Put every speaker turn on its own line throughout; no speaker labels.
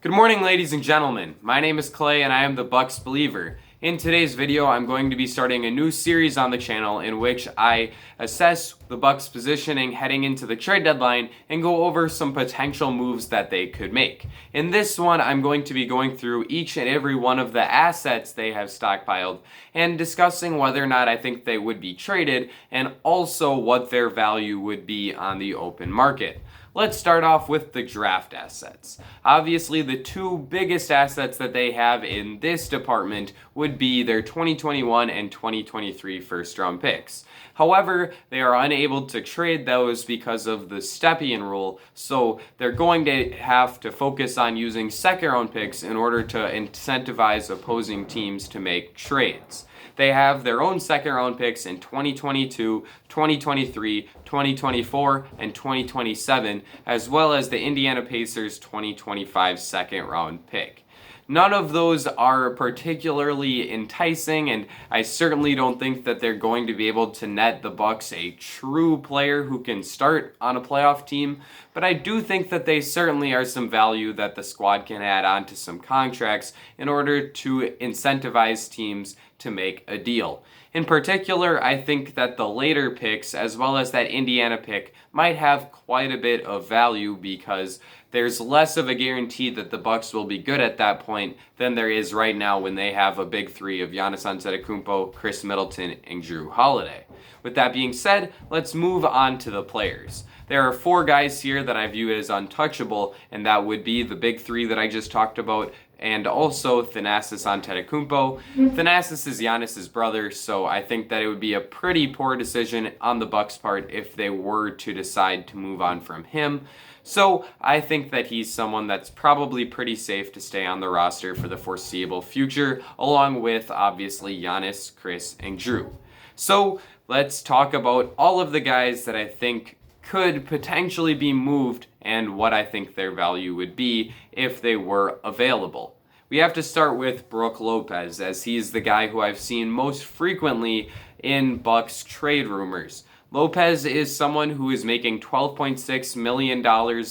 Good morning, ladies and gentlemen. My name is Clay and I am the Bucks Believer. In today's video, I'm going to be starting a new series on the channel in which I assess the Bucks' positioning heading into the trade deadline and go over some potential moves that they could make. In this one, I'm going to be going through each and every one of the assets they have stockpiled and discussing whether or not I think they would be traded and also what their value would be on the open market. Let's start off with the draft assets. Obviously, the two biggest assets that they have in this department would be their 2021 and 2023 first-round picks. However, they are unable to trade those because of the Stepien rule, so they're going to have to focus on using second-round picks in order to incentivize opposing teams to make trades. They have their own second-round picks in 2022, 2023, 2024, and 2027, as well as the Indiana Pacers' 2025 second-round pick. None of those are particularly enticing, and I certainly don't think that they're going to be able to net the Bucks a true player who can start on a playoff team, but I do think that they certainly are some value that the squad can add on to some contracts in order to incentivize teams to make a deal. In particular, I think that the later picks, as well as that Indiana pick, might have quite a bit of value because there's less of a guarantee that the Bucks will be good at that point than there is right now when they have a big three of Giannis Antetokounmpo, Chris Middleton, and Jrue Holiday. With that being said, let's move on to the players. There are four guys here that I view as untouchable, and that would be the big three that I just talked about, and also Thanasis Antetokounmpo. Thanasis is Giannis's brother, so I think that it would be a pretty poor decision on the Bucks' part if they were to decide to move on from him. So I think that he's someone that's probably pretty safe to stay on the roster for the foreseeable future, along with obviously Giannis, Chris, and Jrue. So let's talk about all of the guys that I think could potentially be moved and what I think their value would be if they were available. We have to start with Brook Lopez, as he's the guy who I've seen most frequently in Bucks trade rumors. Lopez is someone who is making $12.6 million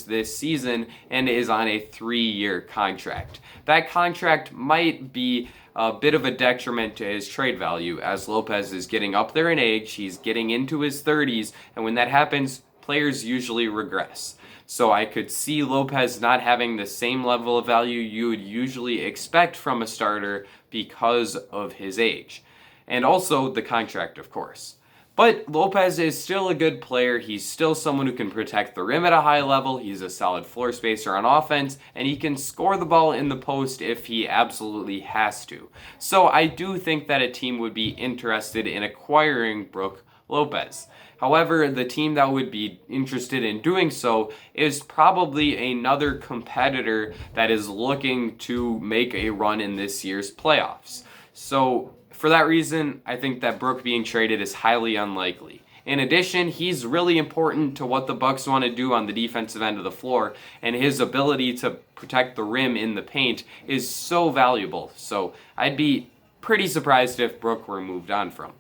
this season and is on a 3-year contract. That contract might be a bit of a detriment to his trade value, as Lopez is getting up there in age, he's getting into his 30s, and when that happens, players usually regress. So I could see Lopez not having the same level of value you would usually expect from a starter because of his age. And also the contract, of course. But Lopez is still a good player. He's still someone who can protect the rim at a high level. He's a solid floor spacer on offense, and he can score the ball in the post if he absolutely has to. So I do think that a team would be interested in acquiring Brook Lopez. However, the team that would be interested in doing so is probably another competitor that is looking to make a run in this year's playoffs. So for that reason, I think that Brook being traded is highly unlikely. In addition, he's really important to what the Bucks want to do on the defensive end of the floor, and his ability to protect the rim in the paint is so valuable. So I'd be pretty surprised if Brook were moved on from.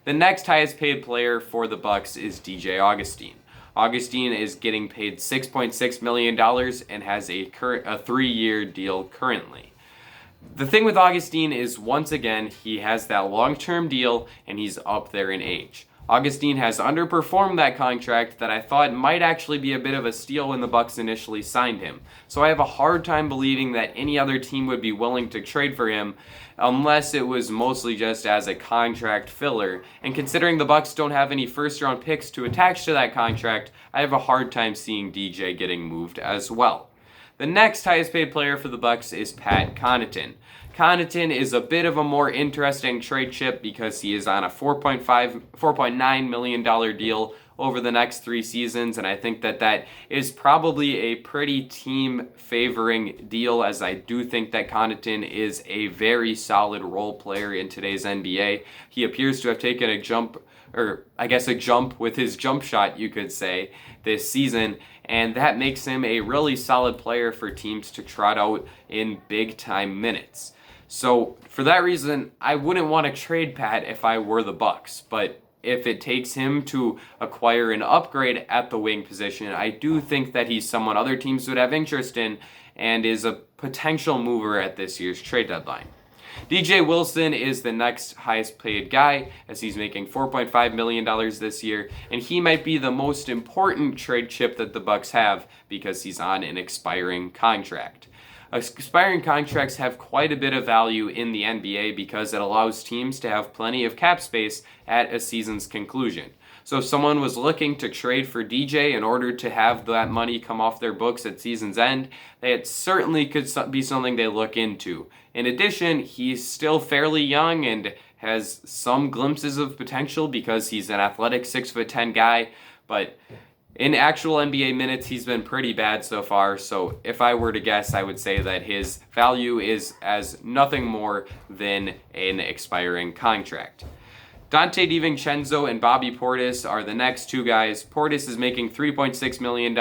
The next highest paid player for the Bucks is DJ Augustine. Augustine is getting paid $6.6 million and has a 3-year deal currently. The thing with Augustine is, once again, he has that long-term deal and he's up there in age. Augustine has underperformed that contract that I thought might actually be a bit of a steal when the Bucks initially signed him. So I have a hard time believing that any other team would be willing to trade for him unless it was mostly just as a contract filler. And considering the Bucks don't have any first-round picks to attach to that contract, I have a hard time seeing DJ getting moved as well. The next highest paid player for the Bucks is Pat Connaughton. Connaughton is a bit of a more interesting trade chip because he is on a $4.9 million deal over the next 3 seasons, and I think that that is probably a pretty team-favoring deal, as I do think that Connaughton is a very solid role player in today's NBA. He appears to have taken a jump with his jump shot, you could say, this season, and that makes him a really solid player for teams to trot out in big-time minutes. So for that reason, I wouldn't want to trade Pat if I were the Bucks, but if it takes him to acquire an upgrade at the wing position, I do think that he's someone other teams would have interest in and is a potential mover at this year's trade deadline. DJ Wilson is the next highest paid guy, as he's making $4.5 million this year, and he might be the most important trade chip that the Bucks have because he's on an expiring contract. Expiring contracts have quite a bit of value in the NBA because it allows teams to have plenty of cap space at a season's conclusion. So if someone was looking to trade for DJ in order to have that money come off their books at season's end, it certainly could be something they look into. In addition, he's still fairly young and has some glimpses of potential because he's an athletic 6'10" guy, but in actual NBA minutes, he's been pretty bad so far. So if I were to guess, I would say that his value is as nothing more than an expiring contract. Donte DiVincenzo and Bobby Portis are the next two guys. Portis is making $3.6 million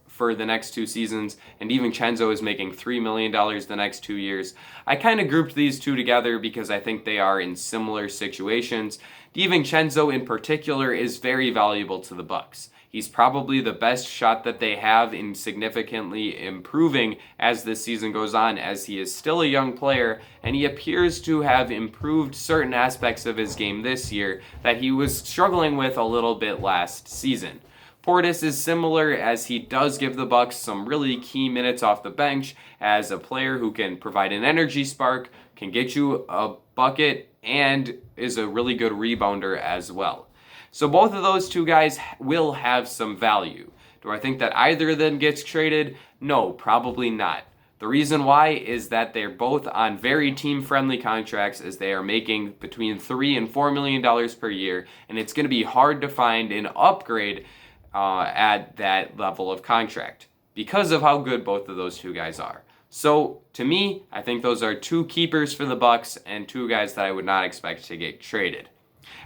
for the next 2 seasons, and DiVincenzo is making $3 million the next 2 years. I kind of grouped these two together because I think they are in similar situations. DiVincenzo in particular is very valuable to the Bucks. He's probably the best shot that they have in significantly improving as this season goes on, as he is still a young player, and he appears to have improved certain aspects of his game this year that he was struggling with a little bit last season. Portis is similar, as he does give the Bucks some really key minutes off the bench as a player who can provide an energy spark, can get you a bucket, and is a really good rebounder as well. So both of those two guys will have some value. Do I think that either of them gets traded? No, probably not. The reason why is that they're both on very team-friendly contracts, as they are making between $3 and $4 million per year, and it's going to be hard to find an upgrade at that level of contract because of how good both of those two guys are. So to me, I think those are two keepers for the Bucks and two guys that I would not expect to get traded.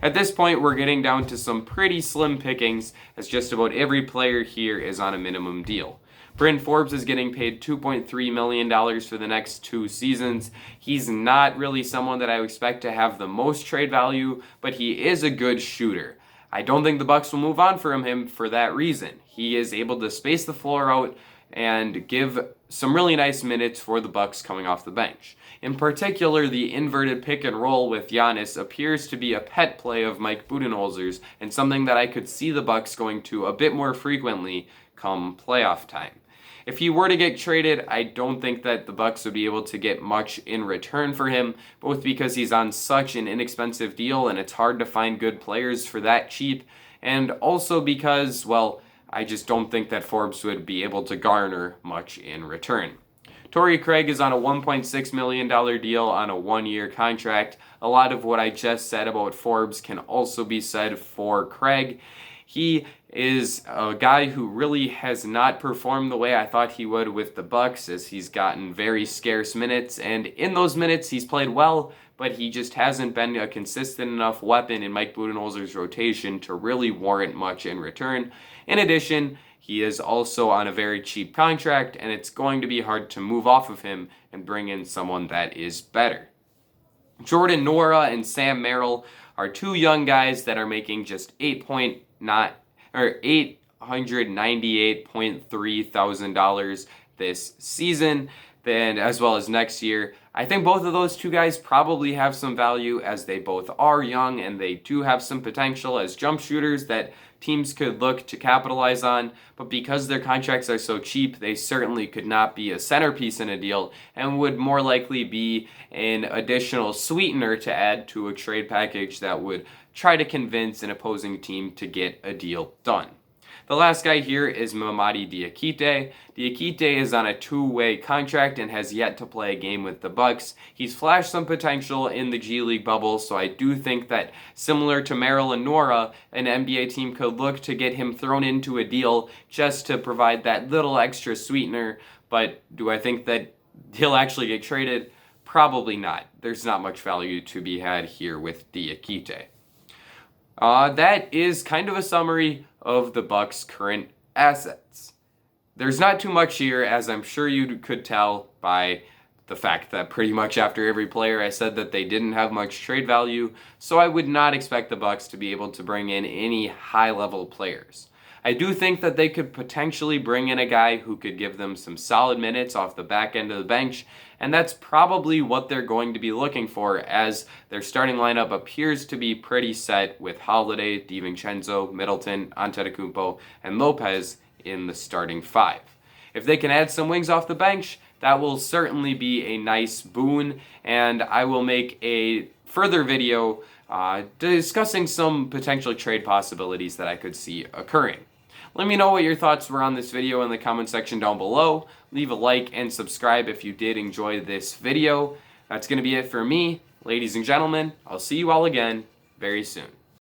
At this point, we're getting down to some pretty slim pickings, as just about every player here is on a minimum deal. Bryn Forbes is getting paid $2.3 million for the next 2 seasons. He's not really someone that I expect to have the most trade value, but he is a good shooter. I don't think the Bucks will move on from him for that reason. He is able to space the floor out and give some really nice minutes for the Bucks coming off the bench. In particular, the inverted pick and roll with Giannis appears to be a pet play of Mike Budenholzer's, and something that I could see the Bucks going to a bit more frequently come playoff time. If he were to get traded, I don't think that the Bucks would be able to get much in return for him, both because he's on such an inexpensive deal and it's hard to find good players for that cheap, and also because, well, I just don't think that Forbes would be able to garner much in return. Tory Craig is on a $1.6 million deal on a 1-year contract. A lot of what I just said about Forbes can also be said for Craig. He is a guy who really has not performed the way I thought he would with the Bucks, as he's gotten very scarce minutes, and in those minutes he's played well, but he just hasn't been a consistent enough weapon in Mike Budenholzer's rotation to really warrant much in return. In addition, he is also on a very cheap contract, and it's going to be hard to move off of him and bring in someone that is better. Jordan Nora and Sam Merrill are 2 young guys that are making just $898.3 thousand this season, and as well as next year. I think both of those 2 guys probably have some value, as they both are young and they do have some potential as jump shooters that teams could look to capitalize on, but because their contracts are so cheap, they certainly could not be a centerpiece in a deal and would more likely be an additional sweetener to add to a trade package that would try to convince an opposing team to get a deal done. The last guy here is Mamadi Diakitay. Diakitay is on a 2-way contract and has yet to play a game with the Bucks. He's flashed some potential in the G League bubble, so I do think that, similar to Merrill and Nora, an NBA team could look to get him thrown into a deal just to provide that little extra sweetener. But do I think that he'll actually get traded? Probably not. There's not much value to be had here with Diakitay. That is kind of a summary of the Bucks' current assets. There's not too much here, as I'm sure you could tell by the fact that pretty much after every player I said that they didn't have much trade value, so I would not expect the Bucks to be able to bring in any high-level players. I do think that they could potentially bring in a guy who could give them some solid minutes off the back end of the bench, and that's probably what they're going to be looking for, as their starting lineup appears to be pretty set with Holiday, Divincenzo, Middleton, Antetokounmpo, and Lopez in the starting five. If they can add some wings off the bench, that will certainly be a nice boon, and I will make a further video discussing some potential trade possibilities that I could see occurring. Let me know what your thoughts were on this video in the comment section down below. Leave a like and subscribe if you did enjoy this video. That's going to be it for me. Ladies and gentlemen, I'll see you all again very soon.